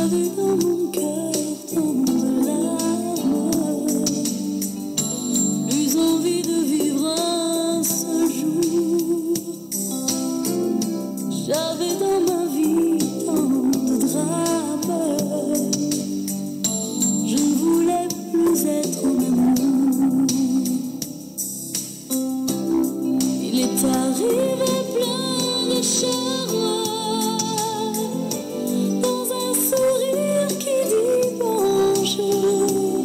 J'avais dans mon cœur tant de larmes, plus envie de vivre un seul jour. J'avais dans ma vie tant de drames, je ne voulais plus être en amour. Il est arrivé plein de charme, dans un sourire qui dit bonjour.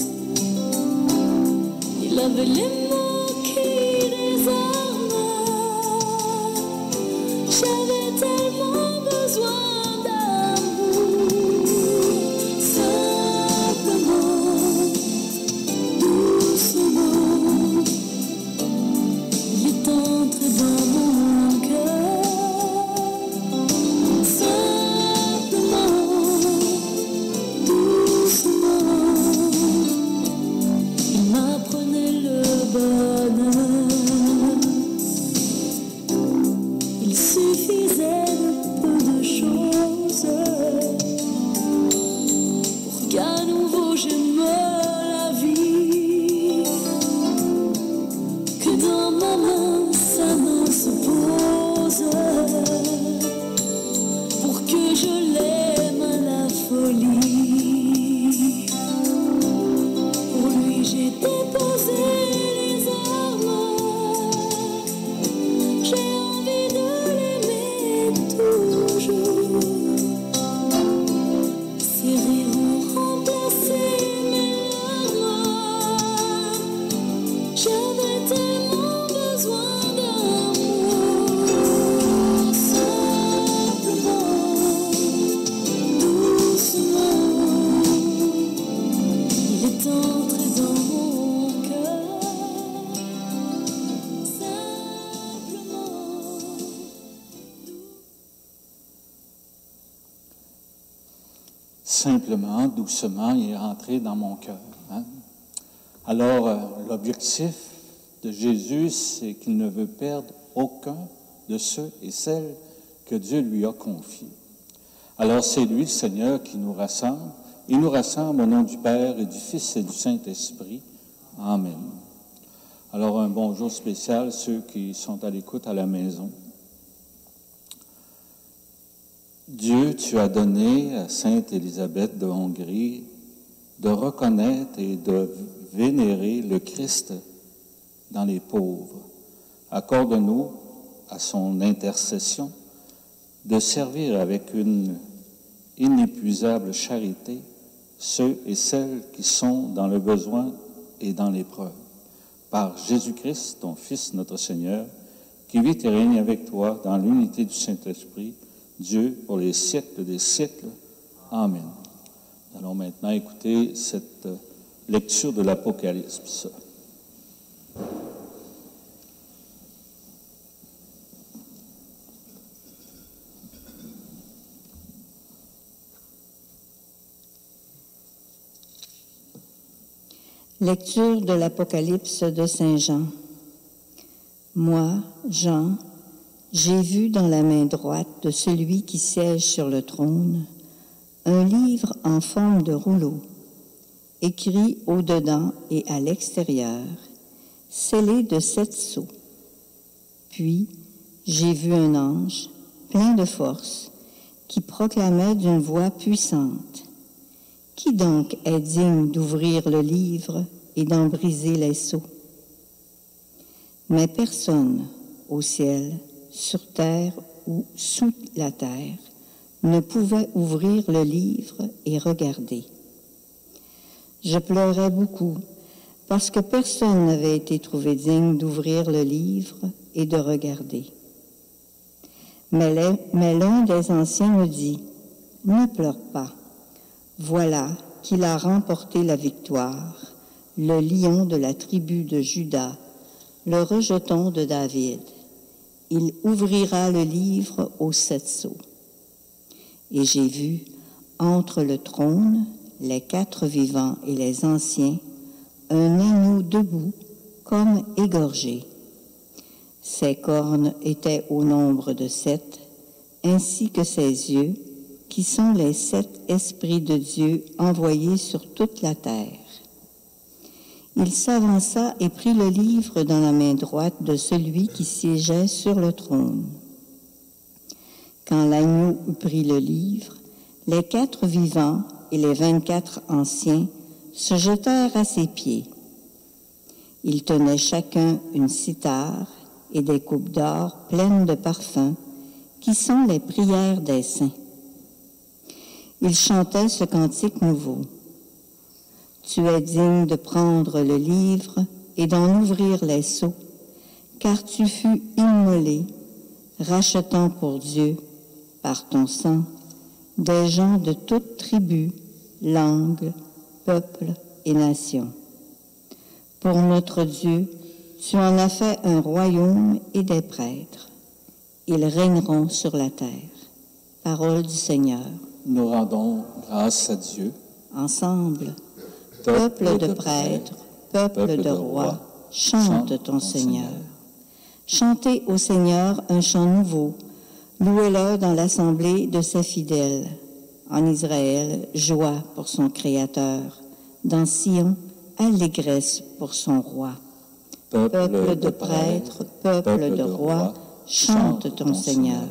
Il avait les mots qui désarment. J'avais tellement besoin d'amour. Simplement, doucement, il est entré dans mon cœur. Simplement, doucement, il m'apprenait le bonheur. Il suffisait de peu de choses pour qu'à nouveau j'aime la vie. Que dans ma main, sa main se pose pour que je l'aime à la folie. Pour lui j'ai déposé les armes. J'ai envie de l'aimer toujours. Ses rires ont remplacé mes larmes. J'avais tellement besoin d'amour. Simplement, doucement, il est entré dans mon cœur. Simplement. Simplement, doucement, il est rentré dans mon cœur. Hein? Alors, l'objectif de Jésus, c'est qu'il ne veut perdre aucun de ceux et celles que Dieu lui a confiés. Alors, c'est lui, le Seigneur, qui nous rassemble. Il nous rassemble au nom du Père et du Fils et du Saint-Esprit. Amen. Alors, un bonjour spécial à ceux qui sont à l'écoute à la maison. Dieu, tu as donné à Sainte Élisabeth de Hongrie de reconnaître et de vénérer le Christ dans les pauvres. Accorde-nous, à son intercession, de servir avec une inépuisable charité ceux et celles qui sont dans le besoin et dans l'épreuve. Par Jésus-Christ, ton Fils, notre Seigneur, qui vit et règne avec toi dans l'unité du Saint-Esprit, Dieu, pour les siècles des siècles. Amen. Nous allons maintenant écouter cette lecture de l'Apocalypse. Lecture de l'Apocalypse de Saint Jean. Moi, Jean, j'ai vu dans la main droite de celui qui siège sur le trône un livre en forme de rouleau, écrit au-dedans et à l'extérieur, scellé de 7 sceaux. Puis, j'ai vu un ange, plein de force, qui proclamait d'une voix puissante: « Qui donc est digne d'ouvrir le livre et d'en briser les sceaux? » Mais personne au ciel, sur terre ou sous la terre, ne pouvait ouvrir le livre et regarder. Je pleurais beaucoup, parce que personne n'avait été trouvé digne d'ouvrir le livre et de regarder. Mais l'un des anciens me dit: « Ne pleure pas. Voilà qu'il a remporté la victoire, le lion de la tribu de Juda, le rejeton de David. Il ouvrira le livre aux 7 sceaux. » Et j'ai vu, entre le trône, les 4 vivants et les anciens, un agneau debout comme égorgé. Ses cornes étaient au nombre de 7, ainsi que ses yeux, qui sont les 7 esprits de Dieu envoyés sur toute la terre. Il s'avança et prit le livre dans la main droite de celui qui siégeait sur le trône. Quand l'agneau eut pris le livre, les 4 vivants et les 24 anciens se jetèrent à ses pieds. Ils tenaient chacun une cithare et des coupes d'or pleines de parfums, qui sont les prières des saints. Ils chantaient ce cantique nouveau. Tu es digne de prendre le livre et d'en ouvrir les sceaux, car tu fus immolé, rachetant pour Dieu, par ton sang, des gens de toute tribu, langue, peuple et nation. Pour notre Dieu, tu en as fait un royaume et des prêtres. Ils régneront sur la terre. Parole du Seigneur. Nous rendons grâce à Dieu. Ensemble, peuple de prêtres, peuple de rois, chante ton Seigneur. Chantez au Seigneur un chant nouveau. Louez-le dans l'assemblée de ses fidèles. En Israël, joie pour son Créateur. Dans Sion, allégresse pour son roi. Peuple de prêtres, peuple de rois, chante ton Seigneur.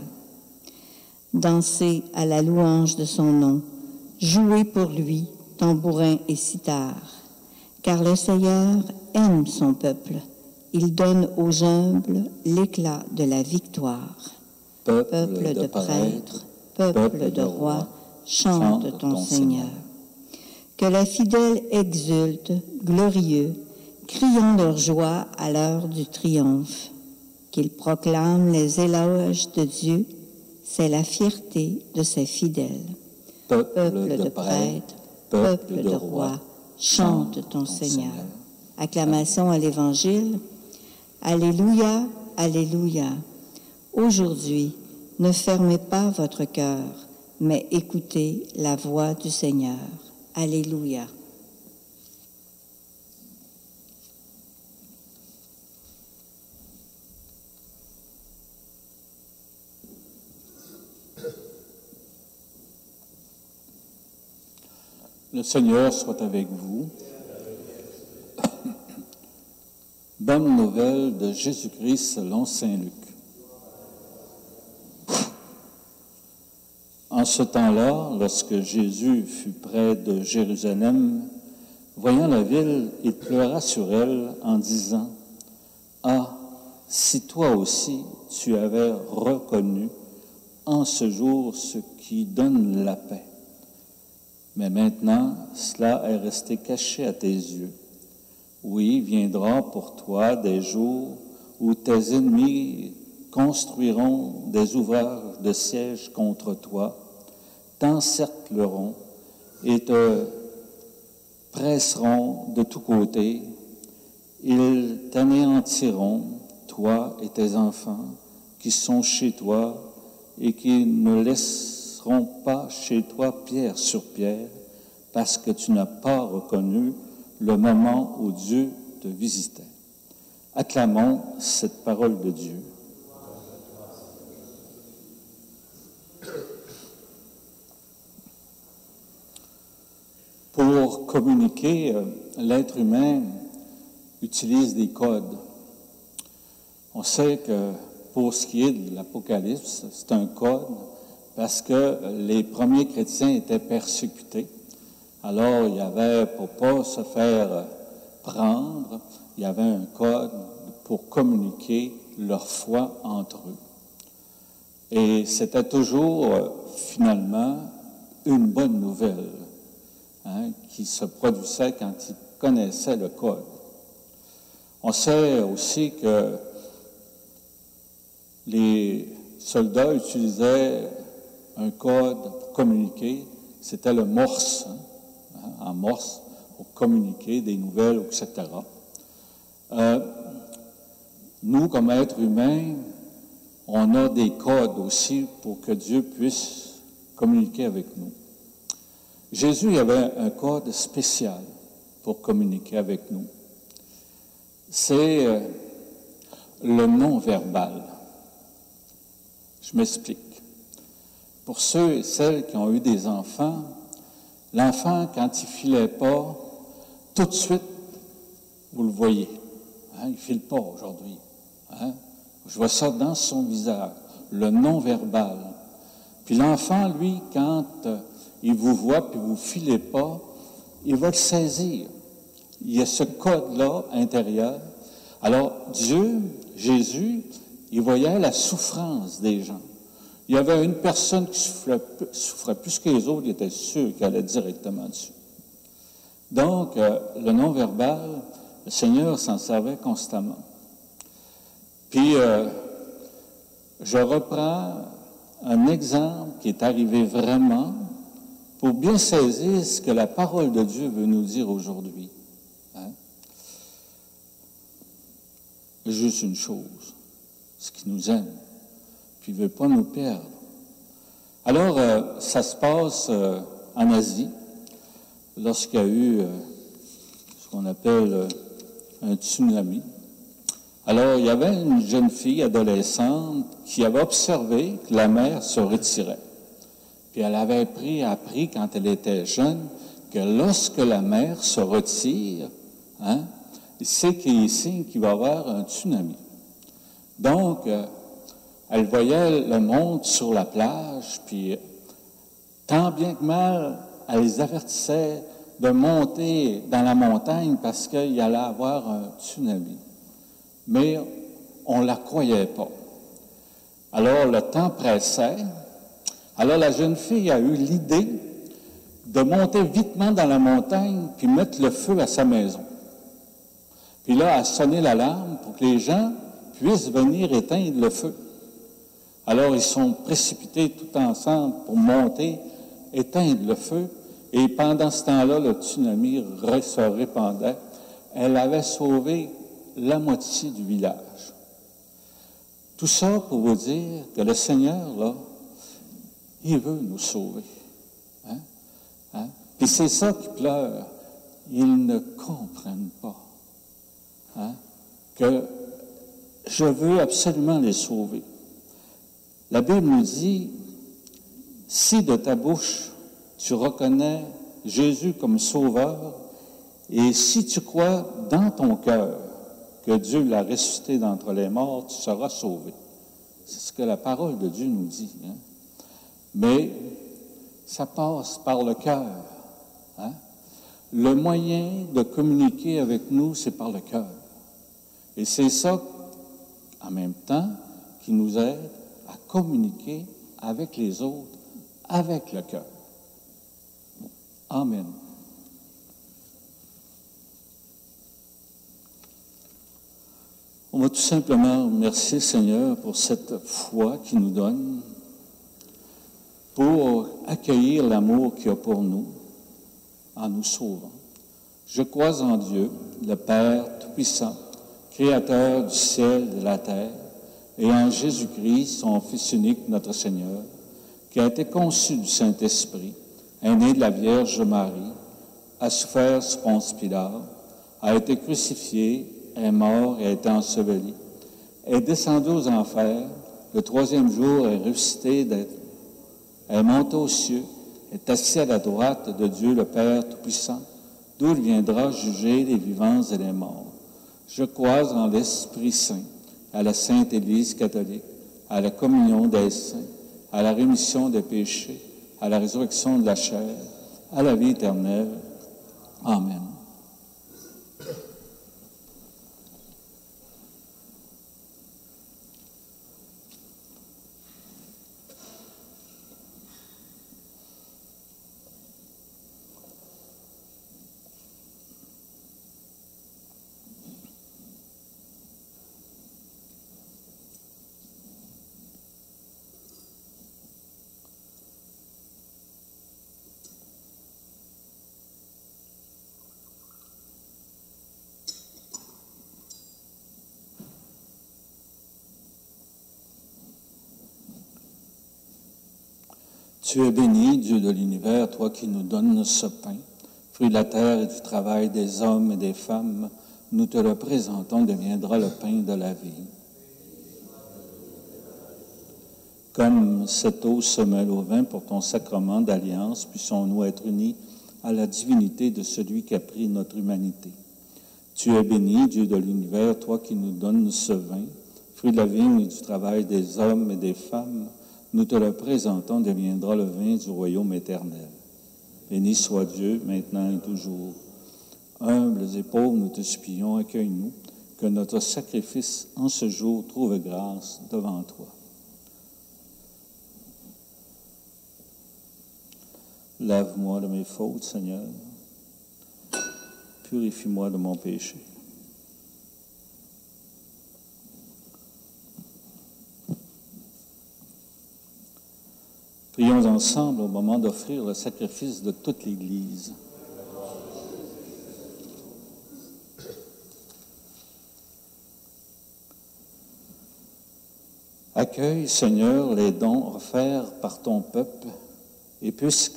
Dansez à la louange de son nom. Jouez pour lui, tambourin et cithare. Car le Seigneur aime son peuple. Il donne aux humbles l'éclat de la victoire. Peuple de prêtres, peuple de rois, chante ton Seigneur. Que les fidèles exultent, glorieux, criant leur joie à l'heure du triomphe. Qu'ils proclament les éloges de Dieu, c'est la fierté de ses fidèles. Peuple de prêtres, peuple de rois, chante ton Seigneur. Acclamation à l'Évangile. Alléluia, alléluia. Aujourd'hui, ne fermez pas votre cœur, mais écoutez la voix du Seigneur. Alléluia. Le Seigneur soit avec vous. Bonne nouvelle de Jésus-Christ selon saint Luc. En ce temps-là, lorsque Jésus fut près de Jérusalem, voyant la ville, il pleura sur elle en disant, « Ah, si toi aussi tu avais reconnu en ce jour ce qui donne la paix. Mais maintenant, cela est resté caché à tes yeux. Oui, viendra pour toi des jours où tes ennemis construiront des ouvrages de siège contre toi, t'encercleront et te presseront de tous côtés. Ils t'anéantiront, toi et tes enfants, qui sont chez toi et qui ne laisseront pas chez toi pierre sur pierre, parce que tu n'as pas reconnu le moment où Dieu te visitait. » Acclamons cette parole de Dieu. Pour communiquer, l'être humain utilise des codes. On sait que pour ce qui est de l'Apocalypse, c'est un code parce que les premiers chrétiens étaient persécutés. Alors, il y avait, pour ne pas se faire prendre, il y avait un code pour communiquer leur foi entre eux. Et c'était toujours, finalement, une bonne nouvelle qui se produisait quand ils connaissaient le code. On sait aussi que les soldats utilisaient un code pour communiquer, c'était le morse, en morse, pour communiquer des nouvelles, etc. Nous, comme êtres humains, on a des codes aussi pour que Dieu puisse communiquer avec nous. Jésus avait un code spécial pour communiquer avec nous. C'est le non-verbal. Je m'explique. Pour ceux et celles qui ont eu des enfants, l'enfant, quand il ne filait pas, tout de suite, vous le voyez. Hein, il ne file pas aujourd'hui. Hein? Je vois ça dans son visage, le non-verbal. Puis l'enfant, lui, quand il vous voit puis vous ne filez pas, il va le saisir. Il y a ce code-là intérieur. Alors, Dieu, Jésus, il voyait la souffrance des gens. Il y avait une personne qui souffrait plus que les autres, il était sûr qu'elle allait directement dessus. Donc, le non-verbal, le Seigneur s'en servait constamment. Puis, je reprends un exemple qui est arrivé vraiment pour bien saisir ce que la parole de Dieu veut nous dire aujourd'hui. Hein? Juste une chose, c'est qu'il nous aime, puis il ne veut pas nous perdre. Alors, ça se passe en Asie, lorsqu'il y a eu ce qu'on appelle un tsunami. Alors, il y avait une jeune fille adolescente qui avait observé que la mer se retirait. Puis elle avait appris quand elle était jeune que lorsque la mer se retire, hein, c'est qu'il signe qu'il va y avoir un tsunami. Donc, elle voyait le monde sur la plage, puis tant bien que mal, elle les avertissait de monter dans la montagne parce qu'il allait avoir un tsunami. Mais on ne la croyait pas. Alors, le temps pressait. Alors, la jeune fille a eu l'idée de monter vitement dans la montagne puis mettre le feu à sa maison. Puis là, elle a sonné l'alarme pour que les gens puissent venir éteindre le feu. Alors, ils sont précipités tout ensemble pour monter, éteindre le feu. Et pendant ce temps-là, le tsunami se répandait. Elle avait sauvé la moitié du village. Tout ça pour vous dire que le Seigneur, là, il veut nous sauver. Hein? Hein? Puis c'est ça qui pleure. Ils ne comprennent pas. Hein? Que je veux absolument les sauver. La Bible nous dit, si de ta bouche tu reconnais Jésus comme sauveur, et si tu crois dans ton cœur que Dieu l'a ressuscité d'entre les morts, tu seras sauvé. C'est ce que la parole de Dieu nous dit. Hein? Mais ça passe par le cœur. Hein? Le moyen de communiquer avec nous, c'est par le cœur. Et c'est ça, en même temps, qui nous aide à communiquer avec les autres, avec le cœur. Amen. On va tout simplement remercier Seigneur pour cette foi qu'il nous donne, pour accueillir l'amour qu'il a pour nous en nous sauvant. Je crois en Dieu, le Père Tout-Puissant, Créateur du ciel et de la terre, et en Jésus-Christ, son Fils unique, notre Seigneur, qui a été conçu du Saint-Esprit, est né de la Vierge Marie, a souffert sous Ponce Pilate, a été crucifié, est mort et a été enseveli, est descendu aux enfers, le troisième jour est ressuscité est monté aux cieux, est assis à la droite de Dieu le Père Tout-Puissant, d'où il viendra juger les vivants et les morts. Je crois en l'Esprit Saint, à la Sainte Église catholique, à la communion des saints, à la rémission des péchés, à la résurrection de la chair, à la vie éternelle. Amen. Tu es béni, Dieu de l'univers, toi qui nous donnes ce pain, fruit de la terre et du travail des hommes et des femmes. Nous te le présentons, deviendra le pain de la vie. Comme cette eau se mêle au vin pour ton sacrement d'alliance, puissons-nous être unis à la divinité de celui qui a pris notre humanité. Tu es béni, Dieu de l'univers, toi qui nous donnes ce vin, fruit de la vigne et du travail des hommes et des femmes. Nous te le présentons, deviendra le vin du royaume éternel. Béni soit Dieu, maintenant et toujours. Humbles et pauvres, nous te supplions, accueille-nous, que notre sacrifice en ce jour trouve grâce devant toi. Lave-moi de mes fautes, Seigneur. Purifie-moi de mon péché. Prions ensemble au moment d'offrir le sacrifice de toute l'Église. Accueille, Seigneur, les dons offerts par ton peuple, et puisse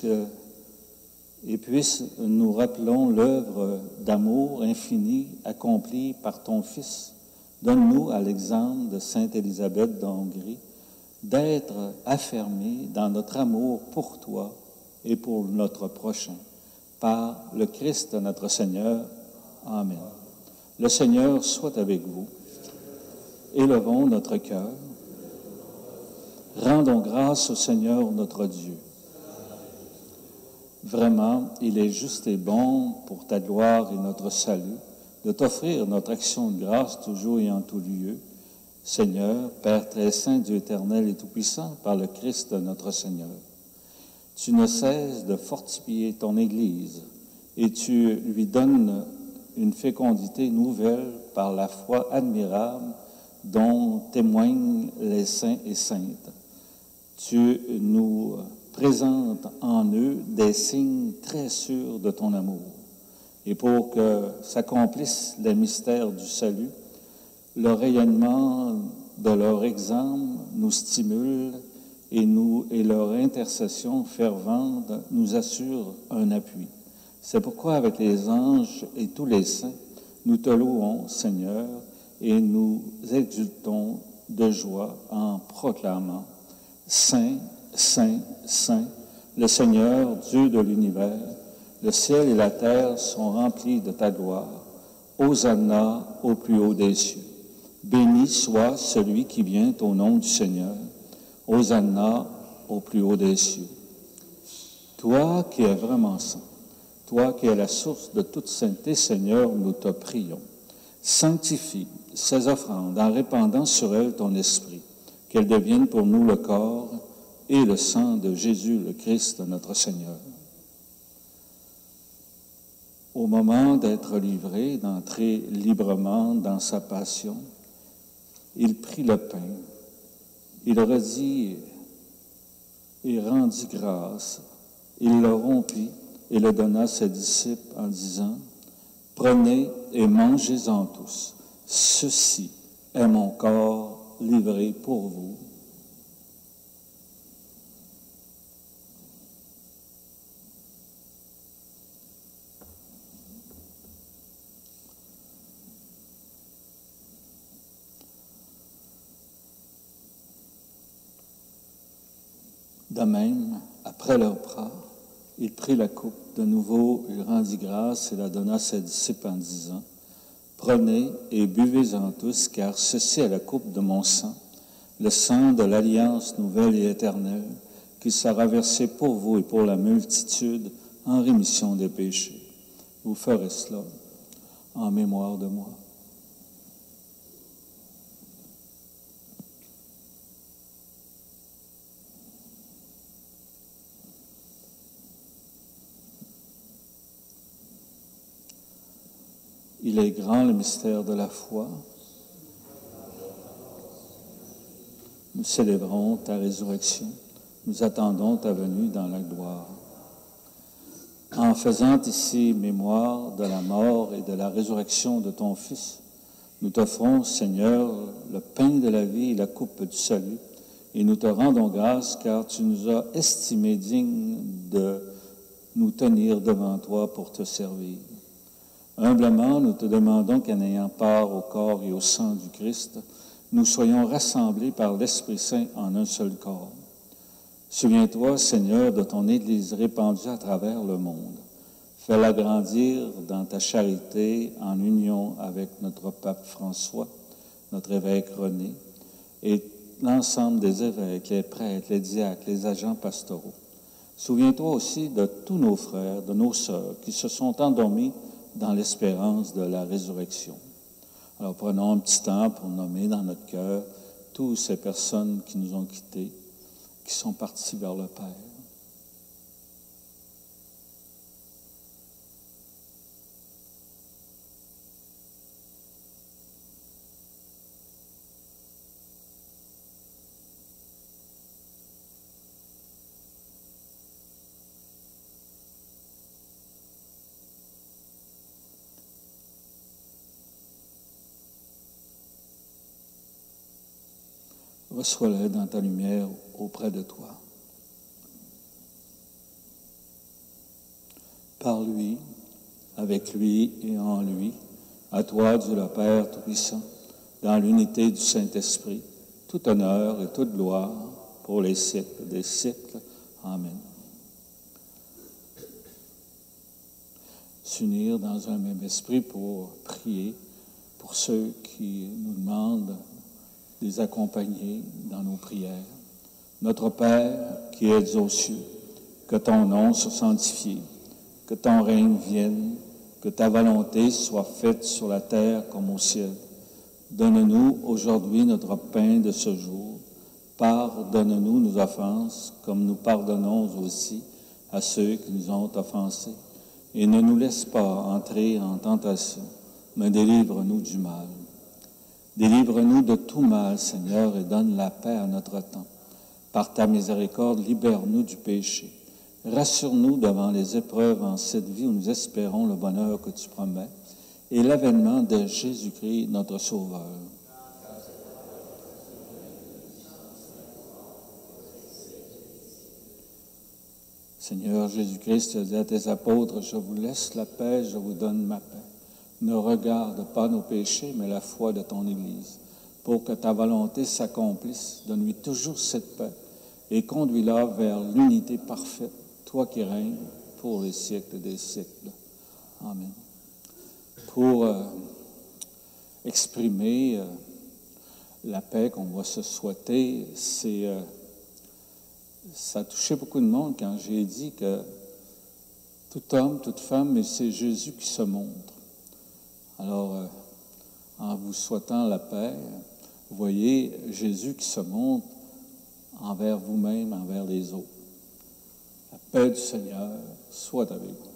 nous rappelons l'œuvre d'amour infini accomplie par ton Fils. Donne-nous, à l'exemple de Sainte Élisabeth de Hongrie, d'être affermés dans notre amour pour toi et pour notre prochain. Par le Christ notre Seigneur. Amen. Le Seigneur soit avec vous. Élevons notre cœur. Rendons grâce au Seigneur notre Dieu. Vraiment, il est juste et bon pour ta gloire et notre salut de t'offrir notre action de grâce toujours et en tout lieu. Seigneur, Père très saint, Dieu éternel et tout-puissant, par le Christ notre Seigneur. Tu ne cesses de fortifier ton Église et tu lui donnes une fécondité nouvelle par la foi admirable dont témoignent les saints et saintes. Tu nous présentes en eux des signes très sûrs de ton amour. Et pour que s'accomplissent les mystères du salut, le rayonnement de leur exemple nous stimule et leur intercession fervente nous assure un appui. C'est pourquoi avec les anges et tous les saints, nous te louons, Seigneur, et nous exultons de joie en proclamant « Saint, Saint, Saint, le Seigneur, Dieu de l'univers, le ciel et la terre sont remplis de ta gloire. Hosanna au plus haut des cieux. Béni soit celui qui vient au nom du Seigneur. Hosanna au plus haut des cieux. » Toi qui es vraiment saint, toi qui es la source de toute sainteté, Seigneur, nous te prions. Sanctifie ces offrandes en répandant sur elles ton esprit, qu'elles deviennent pour nous le corps et le sang de Jésus le Christ, notre Seigneur. Au moment d'être livré, d'entrer librement dans sa passion, il prit le pain, il redit et rendit grâce, il le rompit et le donna à ses disciples en disant « Prenez et mangez-en tous, ceci est mon corps livré pour vous. » De même, après leur repas, il prit la coupe, de nouveau il rendit grâce et la donna à ses disciples en disant « Prenez et buvez-en tous, car ceci est la coupe de mon sang, le sang de l'alliance nouvelle et éternelle, qui sera versé pour vous et pour la multitude en rémission des péchés. Vous ferez cela en mémoire de moi. » Il est grand le mystère de la foi. Nous célébrons ta résurrection. Nous attendons ta venue dans la gloire. En faisant ici mémoire de la mort et de la résurrection de ton Fils, nous t'offrons, Seigneur, le pain de la vie et la coupe du salut, et nous te rendons grâce car tu nous as estimés dignes de nous tenir devant toi pour te servir. Humblement, nous te demandons qu'en ayant part au corps et au sang du Christ, nous soyons rassemblés par l'Esprit Saint en un seul corps. Souviens-toi, Seigneur, de ton Église répandue à travers le monde. Fais-la grandir dans ta charité en union avec notre pape François, notre évêque René, et l'ensemble des évêques, les prêtres, les diacres, les agents pastoraux. Souviens-toi aussi de tous nos frères, de nos sœurs qui se sont endormis dans l'espérance de la résurrection. Alors prenons un petit temps pour nommer dans notre cœur toutes ces personnes qui nous ont quittés, qui sont partis vers le Père. Reçois-le dans ta lumière auprès de toi. Par lui, avec lui et en lui, à toi, Dieu le Père Tout-Puissant, dans l'unité du Saint-Esprit, tout honneur et toute gloire pour les siècles des siècles. Amen. S'unir dans un même esprit pour prier pour ceux qui nous demandent de les accompagner dans nos prières. Notre Père qui es aux cieux, que ton nom soit sanctifié, que ton règne vienne, que ta volonté soit faite sur la terre comme au ciel. Donne-nous aujourd'hui notre pain de ce jour. Pardonne-nous nos offenses, comme nous pardonnons aussi à ceux qui nous ont offensés. Et ne nous laisse pas entrer en tentation, mais délivre-nous du mal. Délivre-nous de tout mal, Seigneur, et donne la paix à notre temps. Par ta miséricorde, libère-nous du péché. Rassure-nous devant les épreuves en cette vie où nous espérons le bonheur que tu promets et l'avènement de Jésus-Christ, notre Sauveur. Seigneur Jésus-Christ, tu as dit à tes apôtres, je vous laisse la paix, je vous donne ma paix. Ne regarde pas nos péchés, mais la foi de ton Église. Pour que ta volonté s'accomplisse, donne-lui toujours cette paix et conduis-la vers l'unité parfaite, toi qui règnes pour les siècles des siècles. Amen. Pour exprimer la paix qu'on va se souhaiter, ça a touché beaucoup de monde quand j'ai dit que tout homme, toute femme, mais c'est Jésus qui se montre. Alors, en vous souhaitant la paix, vous voyez Jésus qui se montre envers vous-même, envers les autres. La paix du Seigneur soit avec vous.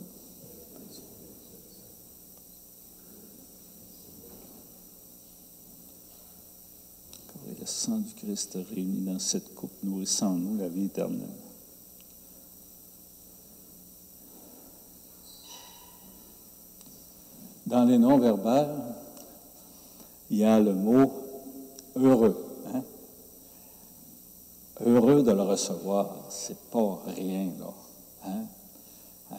Le sang du Christ réuni dans cette coupe, nourrissant en nous la vie éternelle. Dans les noms verbales, il y a le mot heureux. Hein? Heureux de le recevoir, c'est pas rien, là. Hein?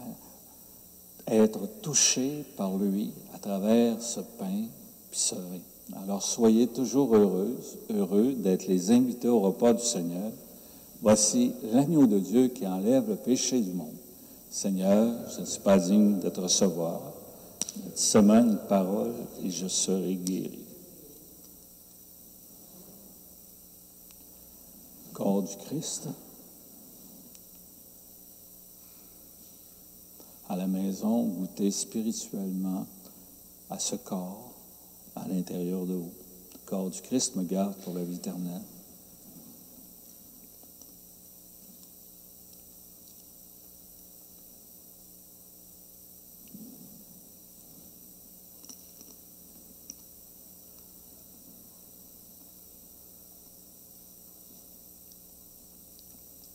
Être touché par lui à travers ce pain puis ce vin. Alors, soyez toujours heureux d'être les invités au repas du Seigneur. Voici l'agneau de Dieu qui enlève le péché du monde. Seigneur, je ne suis pas digne de te recevoir. Dis-moi une parole et je serai guéri. Corps du Christ. À la maison, goûtez spirituellement à ce corps à l'intérieur de vous. Le corps du Christ me garde pour la vie éternelle.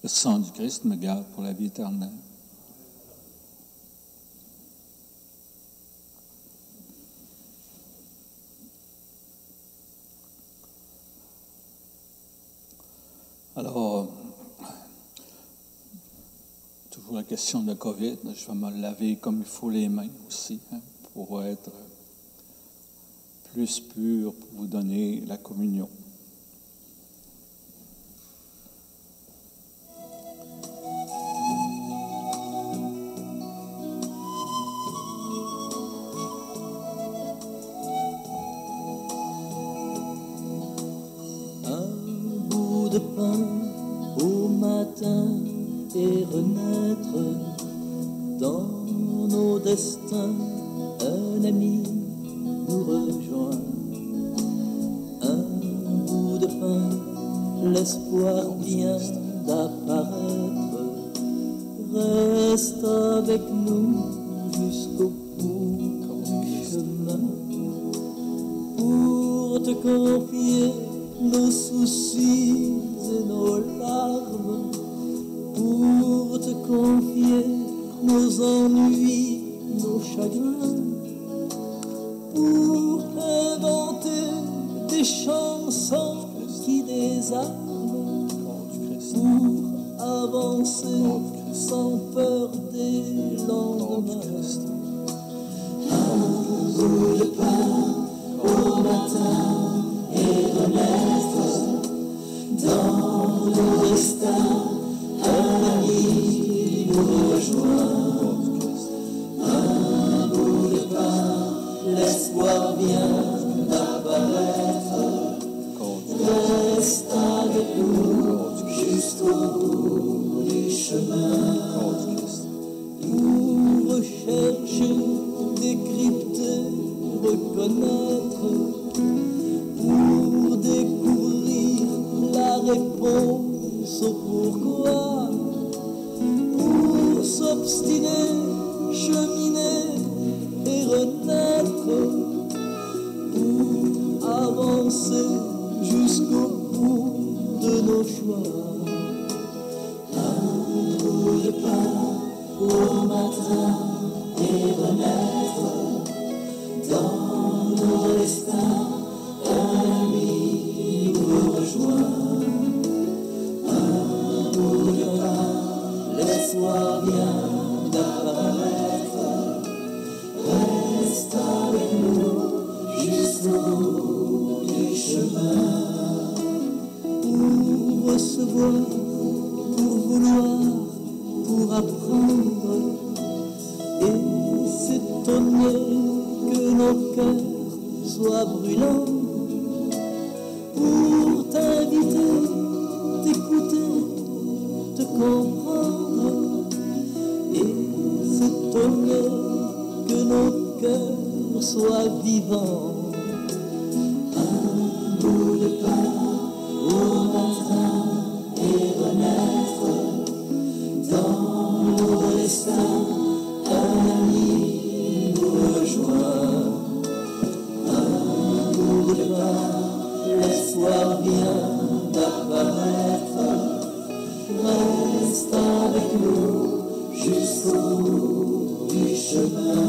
Le sang du Christ me garde pour la vie éternelle. Alors, toujours la question de COVID, je vais me laver comme il faut les mains aussi, hein, pour être plus pur, pour vous donner la communion. et renaître dans nos destins. Un ami nous rejoint, un bout de pain, l'espoir vient d'apparaître. Reste avec nous jusqu'au bout du chemin pour te confier nos soucis et nos larmes, pour te confier nos ennuis, nos chagrins, pour inventer des chansons qui désarment, pour avancer sans peur des lendemains. Un bout de pain au matin et renaître dans nos destins. Un ami nous rejoint, un bout de pain, l'espoir vient d'apparaître. Reste avec nous jusqu'au bout du chemin. Nous rechercher, décrypter, reconnaître, pour découvrir la réponse au pourquoi, pour s'obstiner, cheminer et renaître, pour avancer jusqu'au bout de nos choix. Un bout de pain au matin et renaître dans nos destins. Un ami nous rejoint, un bout de pain, l'espoir vient d'apparaître. Reste avec nous jusqu'au bout du chemin, pour recevoir, pour vouloir, pour apprendre et s'étonner que nos cœurs soient brûlants, pour t'inviter, t'écouter, te comprendre et s'étonner que nos cœurs soient vivants. Un bout de pain au matin et renaître dans nos destins. Un ami nous rejoint, un bout de pain, l'espoir vient d'apparaître. Reste avec nous jusqu'au bout du chemin.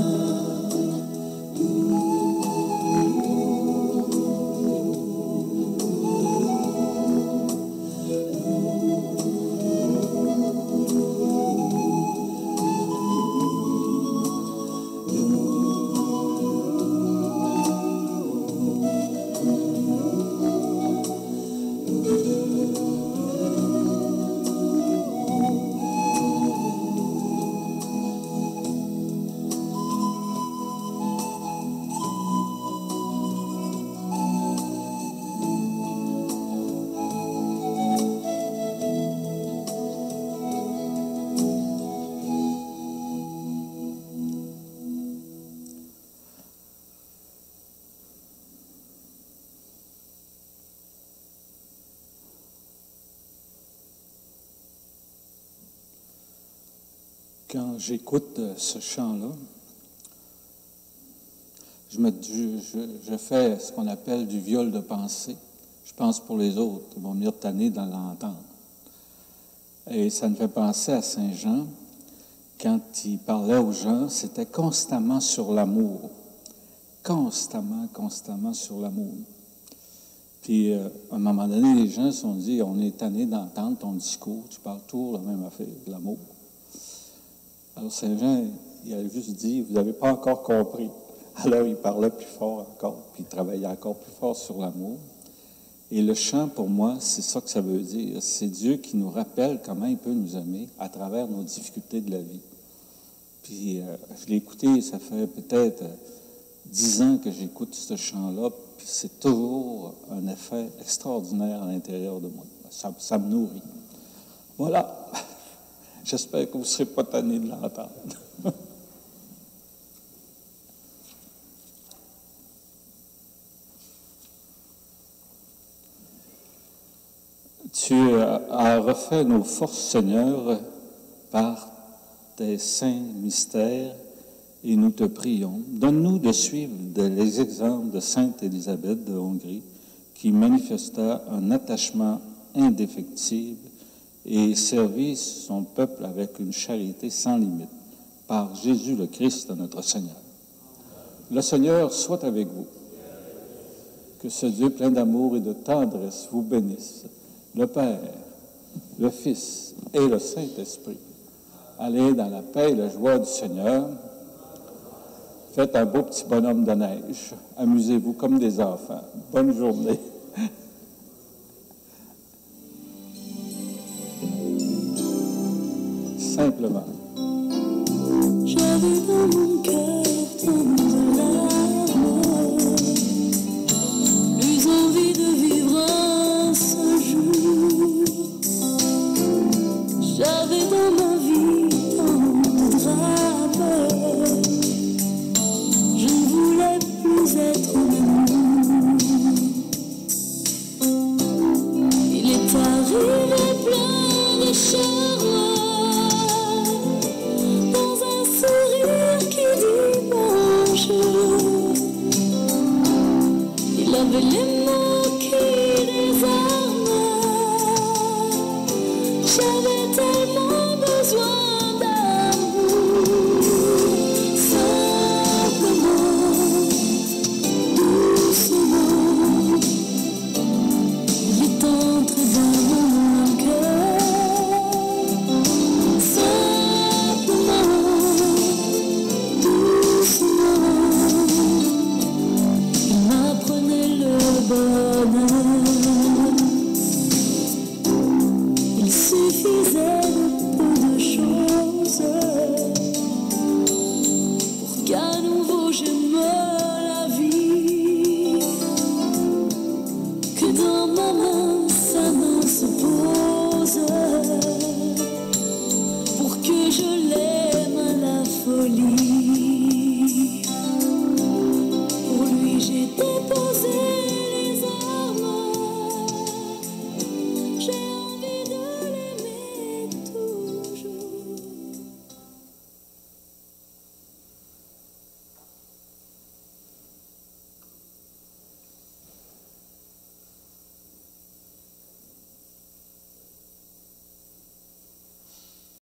Quand j'écoute ce chant-là, je fais ce qu'on appelle du viol de pensée. Je pense pour les autres, ils vont venir tanner dans l'entendre. Et ça me fait penser à Saint Jean, quand il parlait aux gens, c'était constamment sur l'amour. Constamment sur l'amour. Puis, à un moment donné, les gens se sont dit, on est tanné d'entendre ton discours, tu parles toujours la même affaire, l'amour. Alors Saint Jean, il a juste dit, vous n'avez pas encore compris. Alors il parlait plus fort encore, puis il travaillait encore plus fort sur l'amour. Et le chant, pour moi, c'est ça que ça veut dire. C'est Dieu qui nous rappelle comment il peut nous aimer à travers nos difficultés de la vie. Puis je l'ai écouté, ça fait peut-être 10 ans que j'écoute ce chant-là, puis c'est toujours un effet extraordinaire à l'intérieur de moi. Ça me nourrit. Voilà. J'espère que vous ne serez pas tannés de l'entendre. Tu as refait nos forces, Seigneur, par tes saints mystères, et nous te prions. Donne-nous de suivre les exemples de Sainte Élisabeth de Hongrie, qui manifesta un attachement indéfectible et servit son peuple avec une charité sans limite, par Jésus le Christ, notre Seigneur. Le Seigneur soit avec vous. Que ce Dieu plein d'amour et de tendresse vous bénisse, le Père, le Fils et le Saint-Esprit. Allez dans la paix et la joie du Seigneur. Faites un beau petit bonhomme de neige. Amusez-vous comme des enfants. Bonne journée. Simplement. J'avais dans mon cœur tant de larmes, plus envie de vivre un seul jour. J'avais